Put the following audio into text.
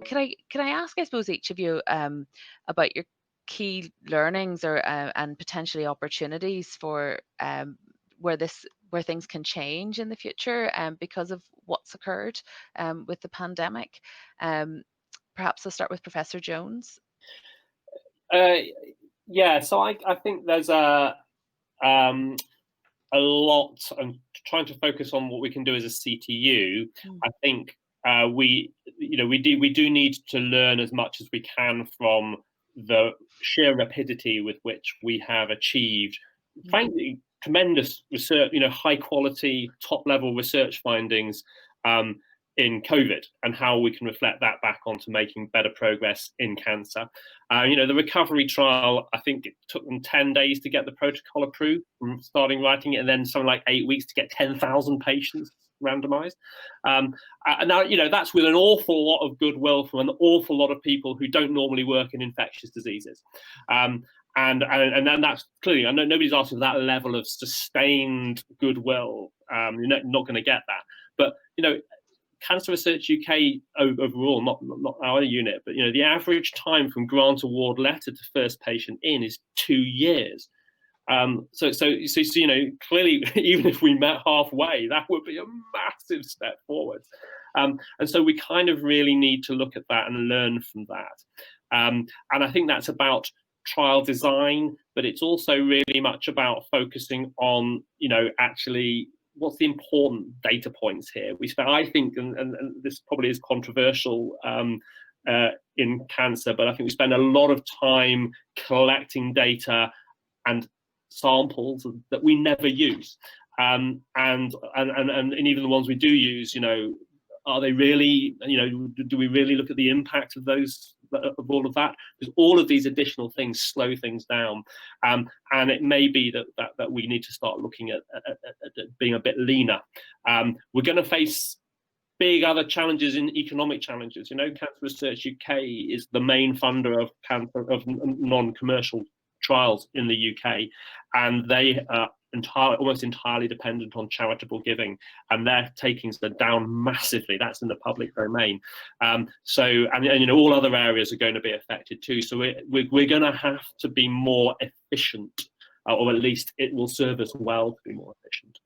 Can I ask, I suppose, each of you about your key learnings or and potentially opportunities for where things can change in the future because of what's occurred with the pandemic. Perhaps I'll start with Professor Jones. Yeah, so I think there's a lot, and trying to focus on what we can do as a CTU. I think we do need to learn as much as we can from the sheer rapidity with which we have achieved, frankly, tremendous research, high quality, top level research findings in COVID, and how we can reflect that back onto making better progress in cancer. The recovery trial, I think it took them 10 days to get the protocol approved from starting writing it, and then something like 8 weeks to get 10,000 patients randomized. And now, that's with an awful lot of goodwill from an awful lot of people who don't normally work in infectious diseases. And then that's clearly, I know nobody's asking for that level of sustained goodwill. You're not going to get that. But, Cancer Research UK overall, not our unit, but the average time from grant award letter to first patient in is 2 years. So clearly, even if we met halfway, that would be a massive step forward. And so we kind of really need to look at that and learn from that. And I think that's about trial design, but it's also really much about focusing on, actually, what's the important data points here? I think, and this probably is controversial in cancer, but I think we spend a lot of time collecting data and samples that we never use, and even the ones we do use, are they really, do we really look at the impact of all of that? Because all of these additional things slow things down, and it may be that we need to start looking at being a bit leaner. We're going to face big other challenges in economic challenges. Cancer Research UK is the main funder of non-commercial trials in the UK, and they are almost entirely dependent on charitable giving, and their takings are down massively. That's in the public domain. So all other areas are going to be affected too. So we're going to have to be more efficient, or at least it will serve us well to be more efficient.